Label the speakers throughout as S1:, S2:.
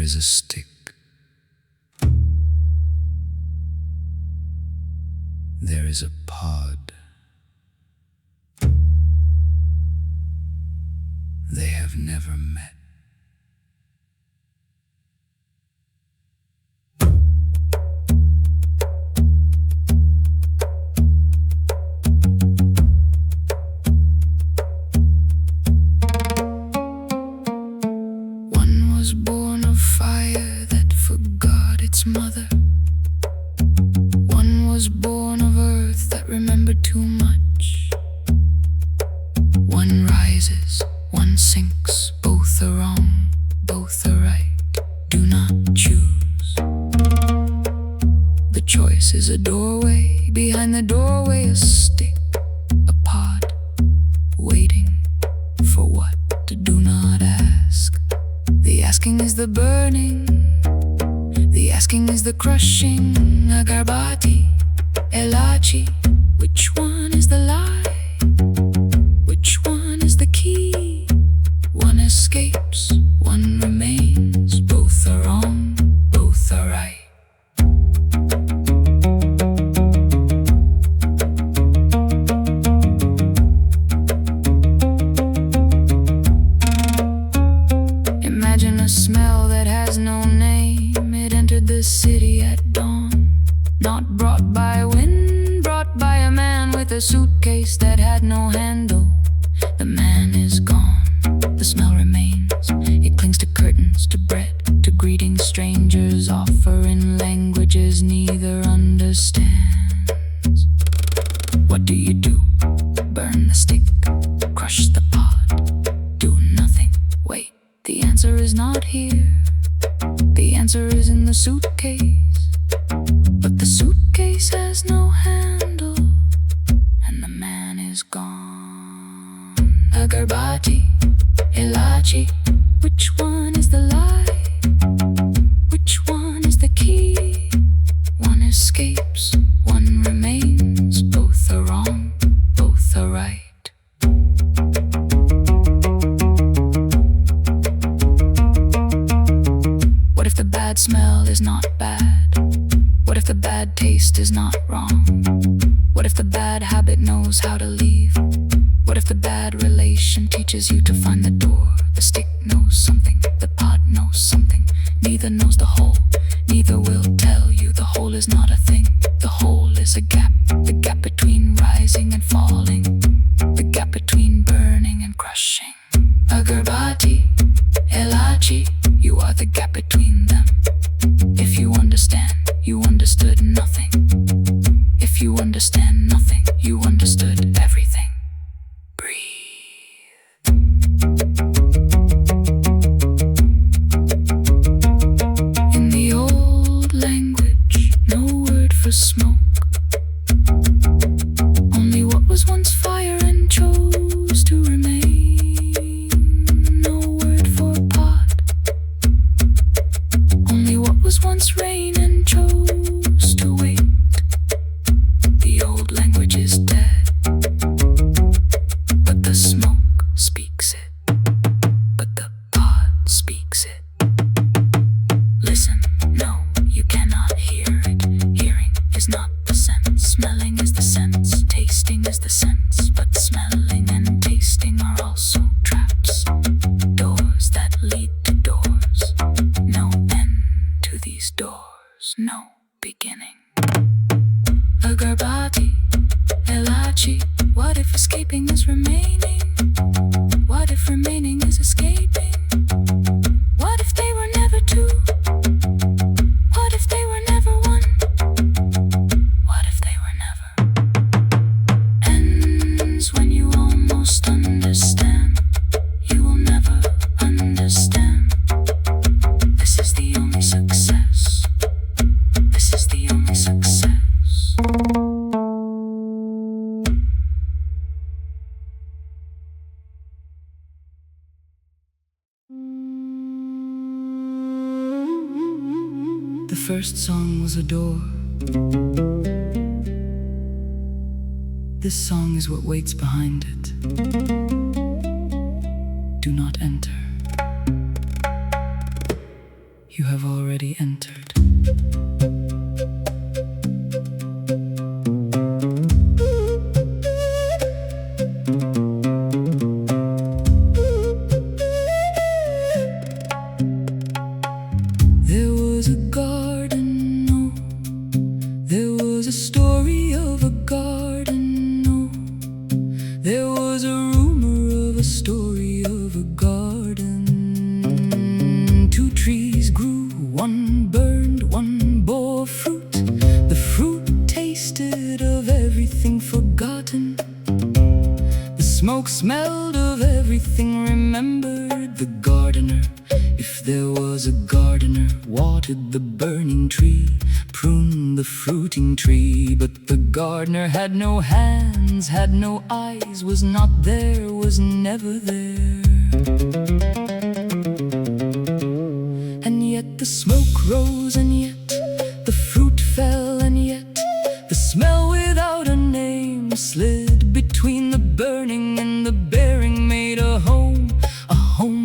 S1: is a stick. There is a pod. They have never met. One was born of fire that forgot its mother. One was born of earth that remembered too much. One rises, one sinks, both are wrong, both are right. Do not choose. The choice is a doorway, behind the doorway a stick, a pod, waiting for what? Do not ask. The asking is the burning, the asking is the crushing. Agarbati, Elachi, which one is the lie? Which one is the key? One escapes, one remains. Both are wrong, both are right. Imagine a smell that has no name. It entered the city at dawn, not brought by wind, brought by a man with a suitcase that had no handle. The man is gone, the smell remains. It clings to curtains, to bread, to greetings strangers offer in languages neither understands. What do you do? Burn the stick, crush the pod, do nothing. Wait, the answer is not here. The answer is in the suitcase. But the suitcase has no handle, and the man is gone. Agarbati, Elachi, which one is the lie? Which one is the key? One escapes, one remains. Both are wrong, both are right. What if the bad smell is not bad? What if the bad taste is not wrong? What if the bad habit knows how to leave? What if the bad relation teaches you to find the door? The stick knows something, the pod knows something. Neither knows the whole, neither will tell you. The whole is not a thing, the whole is a gap. The gap between rising and falling, the gap between burning and crushing. Agarbati, Elachi, you are the gap between them. If you understand, you understood nothing. If you understand nothing, you understood everything. Breathe. In the old language, no word for smoke. Only what was once fire and chose to remain. No word for pot. Only what was once rain and chose to wait. The old language is dead, but the smoke speaks it, but the pot speaks it. Listen, no, you cannot hear it. Hearing is not the sense, smelling is the sense, tasting is the sense, but smelling and tasting are also traps. Doors that lead to doors. No end to these doors, no beginning. Agarbati, Elachi, what if escaping is remaining? What if remaining is escaping? What if they were never two? What if they were never one? What if they were never? Ends when you almost understand. You will never understand. This is the only success. This is the only success. The first song was a door. This song is what waits behind it. Do not enter. you have already entered. There was a garden, oh, there was a story of a garden, oh, there was a rumor of a story of a garden. Two trees grew, one burned, one bore fruit. The fruit tasted of everything forgotten. The smoke smelled of everything remembered. The gardener, if there was a gardener, watered the burning tree, pruned the fruiting tree. But the gardener had no hands, had no eyes, was not there, was never there. And yet the smoke rose, and yet the fruit fell, and yet the smell without a name slid between the burning and the bearing, made a home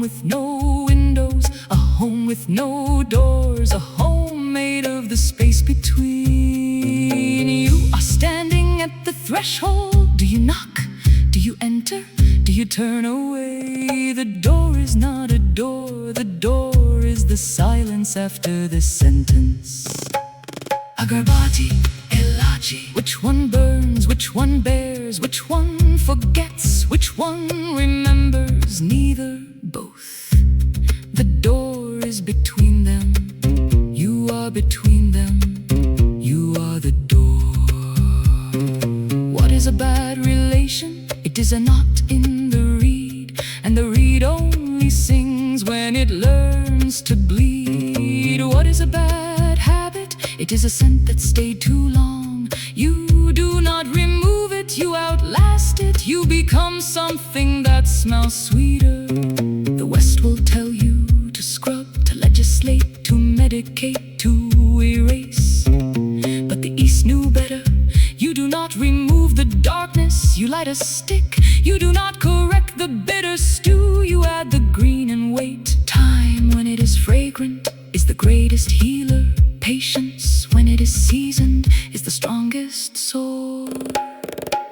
S1: with no windows, a home with no doors, a home made of the space between. You are standing at the threshold. Do you knock? Do you enter? Do you turn away? The door is not a door, the door is the silence after this sentence. Agarbati, Elachi. Which one burns? Which one bears? Which one forgets? Which one remembers? Neither, both. The door is between them. You are between them. You are the door. What is a bad relation? It is a knot in the reed, and the reed only sings when it learns to bleed. What is a bad habit? It is a scent that stayed too long. You do not remove it, you outlast it. You become something that smells sweeter. The West will tell you to scrub, to legislate, to medicate, to erase. But the East knew better. You do not remove the darkness, you light a stick. You do not correct the bitter stew, you add the green and wait. Time, when it is fragrant, is the greatest healer. Patience, when it is seasoned, is the strongest sword.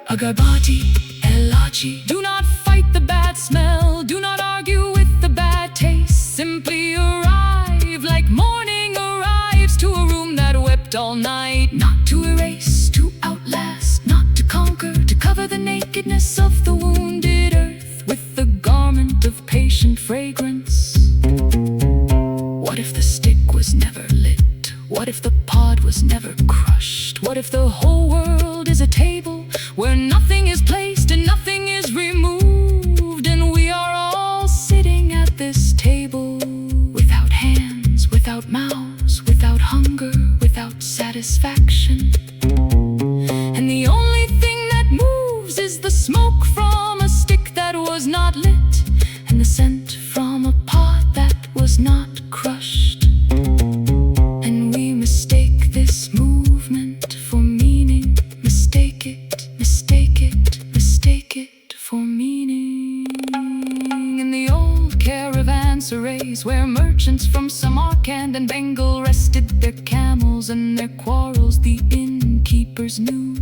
S1: Agarbati, Elachi. Do not fight the bad smell, do not argue with the bad taste. Simply arrive like morning arrives to a room that wept all night. Not to erase, to outlast, not to conquer, to cover the nakedness of the wounded earth with the garment of patient fragrance. What if the stick was never lit? What if the pod was never crushed? What if the whole world is a table where nothing is placed and nothing is removed, and we are all sitting at this table without hands, without mouths, without hunger, without satisfaction? And the only thing that moves is the smoke from a stick that was not lit, and the scent from a pot that was not crushed. And we mistake this movement for meaning. Mistake it, mistake it, mistake it for meaning. In the old caravanserais where merchants from Samarkand and Bengal rested their camels and their quarrels, the innkeepers knew.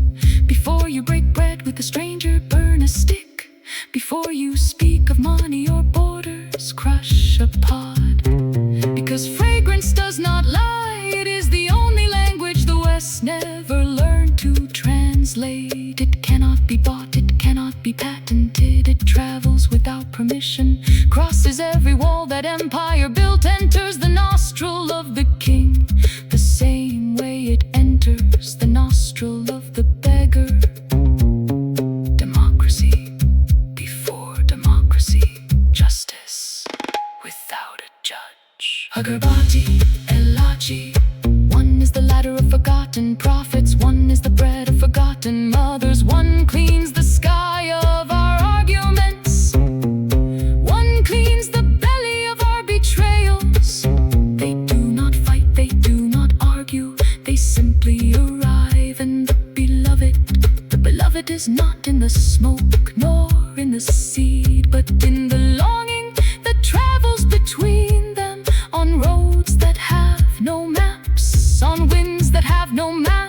S1: Before you break bread with a stranger, burn a stick. Before you speak of money or borders, crush a pod. Because fragrance does not lie, it is the only language the West never learned to translate. It cannot be bought, it cannot be patented. It travels without permission, crosses every wall that empire built, enters the nostril of the king the same way it enters the nostril of the beggar. Democracy before democracy, justice without a judge. Agarbati, Elachi. One is the ladder of forgotten prophets, one is the bread of forgotten mothers. One cleans the sky of our arguments, one cleans the belly of our betrayals. They do not fight, they do not argue, they simply arrive. And the beloved is not in the smoke nor in the seed, but in the longing that travels between them on roads that have no matter